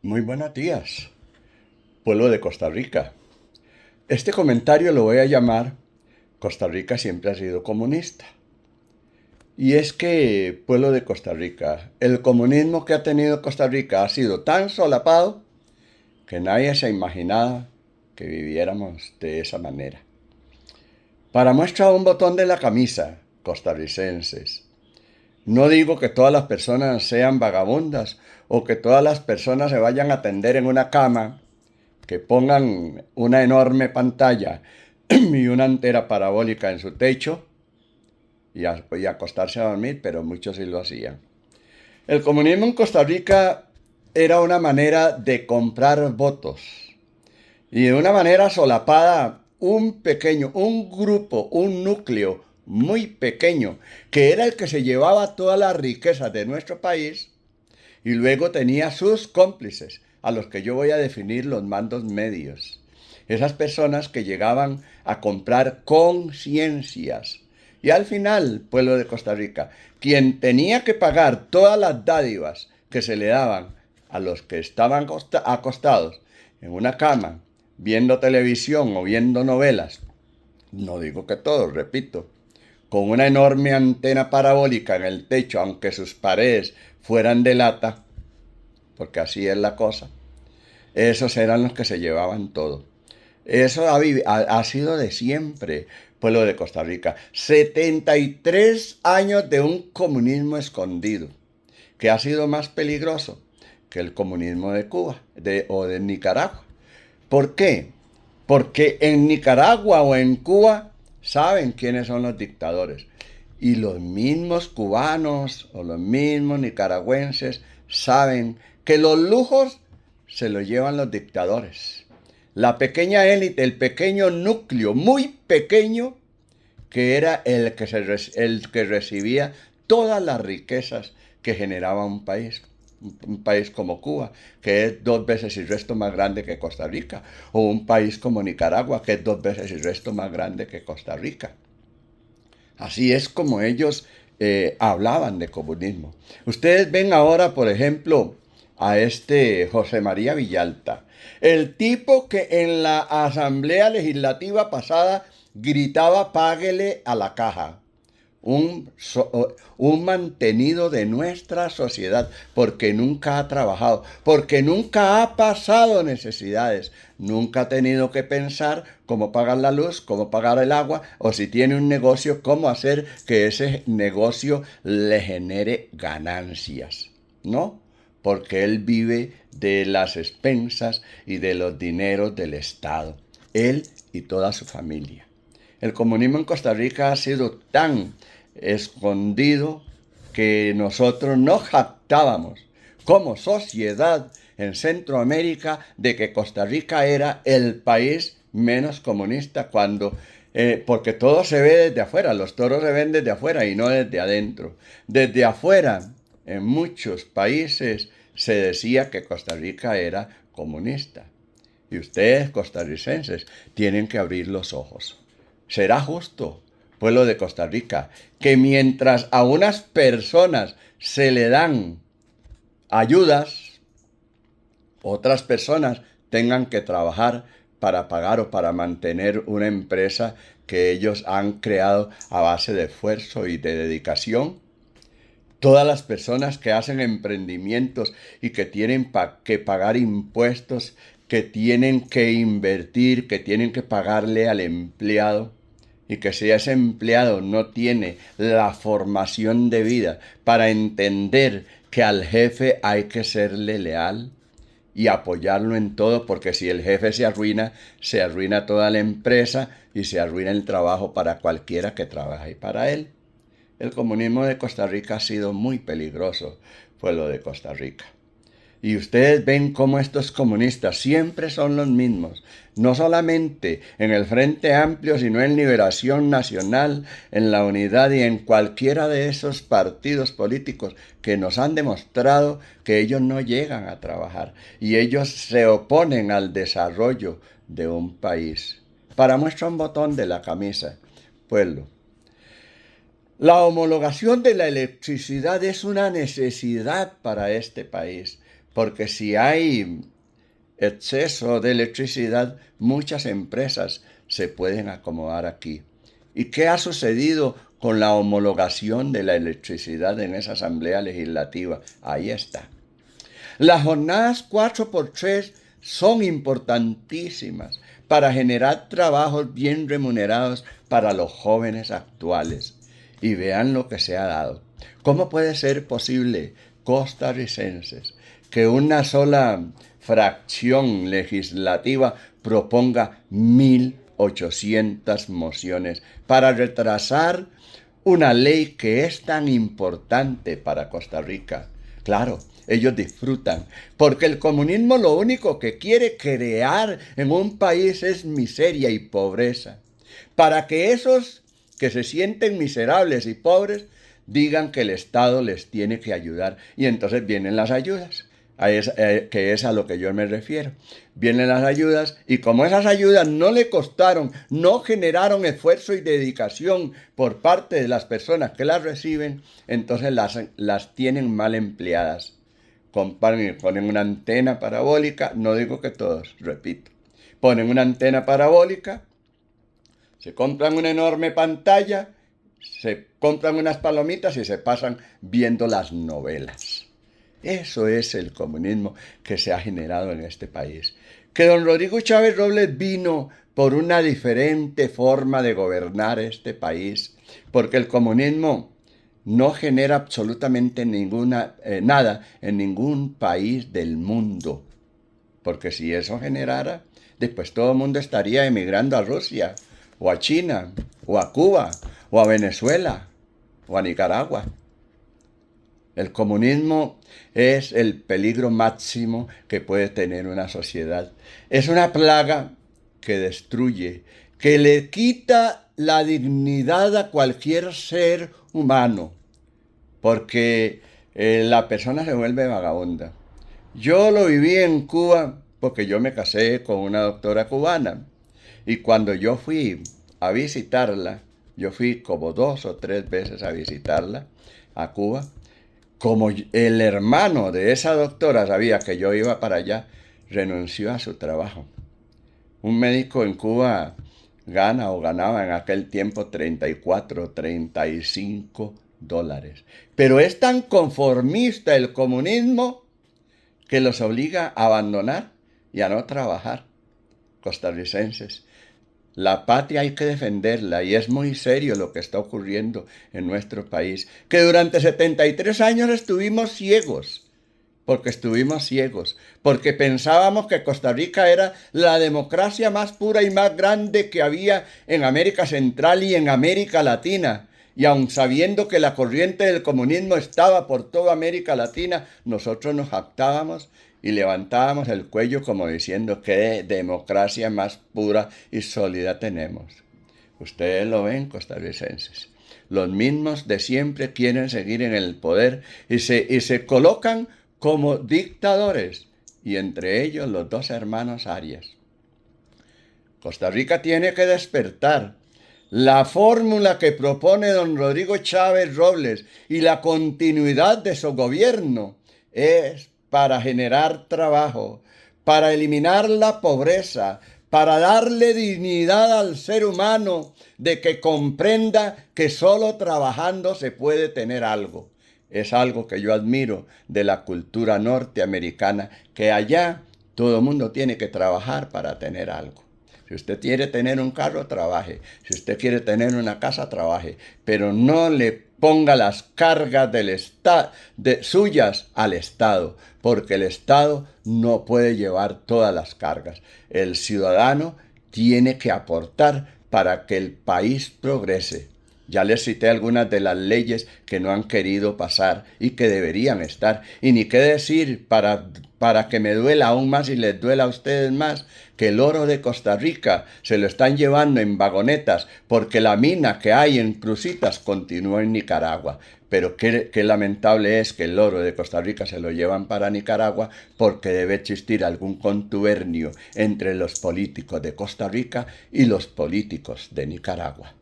Muy buenos días, pueblo de Costa Rica. Este comentario lo voy a llamar Costa Rica siempre ha sido comunista. Y es que, pueblo de Costa Rica, el comunismo que ha tenido Costa Rica ha sido tan solapado que nadie se imaginaba que viviéramos de esa manera. Para muestra un botón de la camisa, costarricenses. No digo que todas las personas sean vagabundas o que todas las personas se vayan a tender en una cama, que pongan una enorme pantalla y una antena parabólica en su techo y acostarse a dormir, pero muchos sí lo hacían. El comunismo en Costa Rica era una manera de comprar votos y de una manera solapada un grupo, un núcleo muy pequeño, que era el que se llevaba todas las riquezas de nuestro país y luego tenía sus cómplices, a los que yo voy a definir los mandos medios. Esas personas que llegaban a comprar conciencias. Y al final, pueblo de Costa Rica, quien tenía que pagar todas las dádivas que se le daban a los que estaban acostados en una cama, viendo televisión o viendo novelas, no digo que todos, repito, con una enorme antena parabólica en el techo, aunque sus paredes fueran de lata, porque así es la cosa. Esos eran los que se llevaban todo. Eso ha sido de siempre, pueblo de Costa Rica. 73 años de un comunismo escondido, que ha sido más peligroso que el comunismo de Cuba o de Nicaragua. ¿Por qué? Porque en Nicaragua o en Cuba saben quiénes son los dictadores. Y los mismos cubanos o los mismos nicaragüenses saben que los lujos se los llevan los dictadores. La pequeña élite, el pequeño núcleo, muy pequeño, que era el que recibía todas las riquezas que generaba un país. Un país como Cuba, que es 2 veces y resto más grande que Costa Rica, o un país como Nicaragua, que es 2 veces y resto más grande que Costa Rica. Así es como ellos hablaban de comunismo. Ustedes ven ahora, por ejemplo, a este José María Villalta, el tipo que en la Asamblea Legislativa pasada gritaba páguele a la caja. Un mantenido de nuestra sociedad, porque nunca ha trabajado, porque nunca ha pasado necesidades, nunca ha tenido que pensar cómo pagar la luz, cómo pagar el agua, o si tiene un negocio, cómo hacer que ese negocio le genere ganancias, ¿no? Porque él vive de las expensas y de los dineros del Estado, él y toda su familia. El comunismo en Costa Rica ha sido tan escondido que nosotros nos jactábamos como sociedad en Centroamérica de que Costa Rica era el país menos comunista porque todo se ve desde afuera, los toros se ven desde afuera y no desde adentro. Desde afuera, en muchos países se decía que Costa Rica era comunista. Y ustedes, costarricenses, tienen que abrir los ojos. ¿Será justo, pueblo de Costa Rica, que mientras a unas personas se le dan ayudas, otras personas tengan que trabajar para pagar o para mantener una empresa que ellos han creado a base de esfuerzo y de dedicación? Todas las personas que hacen emprendimientos y que tienen que pagar impuestos, que tienen que invertir, que tienen que pagarle al empleado, y que si ese empleado no tiene la formación debida para entender que al jefe hay que serle leal y apoyarlo en todo, porque si el jefe se arruina toda la empresa y se arruina el trabajo para cualquiera que trabaje para él. El comunismo de Costa Rica ha sido muy peligroso, pueblo de Costa Rica. Y ustedes ven cómo estos comunistas siempre son los mismos, no solamente en el Frente Amplio, sino en Liberación Nacional, en la Unidad y en cualquiera de esos partidos políticos que nos han demostrado que ellos no llegan a trabajar y ellos se oponen al desarrollo de un país. Para muestra un botón de la camisa, pueblo. La homologación de la electricidad es una necesidad para este país, porque si hay exceso de electricidad, muchas empresas se pueden acomodar aquí. ¿Y qué ha sucedido con la homologación de la electricidad en esa Asamblea Legislativa? Ahí está. Las jornadas 4x3 son importantísimas para generar trabajos bien remunerados para los jóvenes actuales. Y vean lo que se ha dado. ¿Cómo puede ser posible, costarricenses, que una sola fracción legislativa proponga 1.800 mociones para retrasar una ley que es tan importante para Costa Rica? Claro, ellos disfrutan, porque el comunismo lo único que quiere crear en un país es miseria y pobreza, para que esos que se sienten miserables y pobres digan que el Estado les tiene que ayudar. Y entonces vienen las ayudas, que es a lo que yo me refiero. Vienen las ayudas y como esas ayudas no le costaron, no generaron esfuerzo y dedicación por parte de las personas que las reciben, entonces las tienen mal empleadas. Ponen una antena parabólica, no digo que todos, repito, ponen una antena parabólica, se compran una enorme pantalla, se compran unas palomitas y se pasan viendo las novelas. Eso es el comunismo que se ha generado en este país. Que don Rodrigo Chávez Robles vino por una diferente forma de gobernar este país, porque el comunismo no genera absolutamente nada en ningún país del mundo. Porque si eso generara, después todo el mundo estaría emigrando a Rusia, o a China, o a Cuba, o a Venezuela, o a Nicaragua. El comunismo es el peligro máximo que puede tener una sociedad. Es una plaga que destruye, que le quita la dignidad a cualquier ser humano, porque la persona se vuelve vagabunda. Yo lo viví en Cuba porque yo me casé con una doctora cubana y cuando yo fui a visitarla, yo fui como 2 o 3 veces a visitarla a Cuba. Como el hermano de esa doctora sabía que yo iba para allá, renunció a su trabajo. Un médico en Cuba gana o ganaba en aquel tiempo 34, 35 dólares. Pero es tan conformista el comunismo que los obliga a abandonar y a no trabajar. Costarricenses, la patria hay que defenderla y es muy serio lo que está ocurriendo en nuestro país, que durante 73 años estuvimos ciegos, porque pensábamos que Costa Rica era la democracia más pura y más grande que había en América Central y en América Latina. Y aun sabiendo que la corriente del comunismo estaba por toda América Latina, nosotros nos jactábamos y levantábamos el cuello como diciendo qué democracia más pura y sólida tenemos. Ustedes lo ven, costarricenses. Los mismos de siempre quieren seguir en el poder y se colocan como dictadores, y entre ellos los 2 hermanos Arias. Costa Rica tiene que despertar. La fórmula que propone don Rodrigo Chávez Robles y la continuidad de su gobierno es para generar trabajo, para eliminar la pobreza, para darle dignidad al ser humano, de que comprenda que solo trabajando se puede tener algo. Es algo que yo admiro de la cultura norteamericana, que allá todo el mundo tiene que trabajar para tener algo. Si usted quiere tener un carro, trabaje. Si usted quiere tener una casa, trabaje. Pero no le ponga las cargas suyas al Estado, porque el Estado no puede llevar todas las cargas. El ciudadano tiene que aportar para que el país progrese. Ya les cité algunas de las leyes que no han querido pasar y que deberían estar. Y ni qué decir, para que me duela aún más y les duela a ustedes más, que el oro de Costa Rica se lo están llevando en vagonetas porque la mina que hay en Cruzitas continúa en Nicaragua. Pero qué lamentable es que el oro de Costa Rica se lo llevan para Nicaragua porque debe existir algún contubernio entre los políticos de Costa Rica y los políticos de Nicaragua.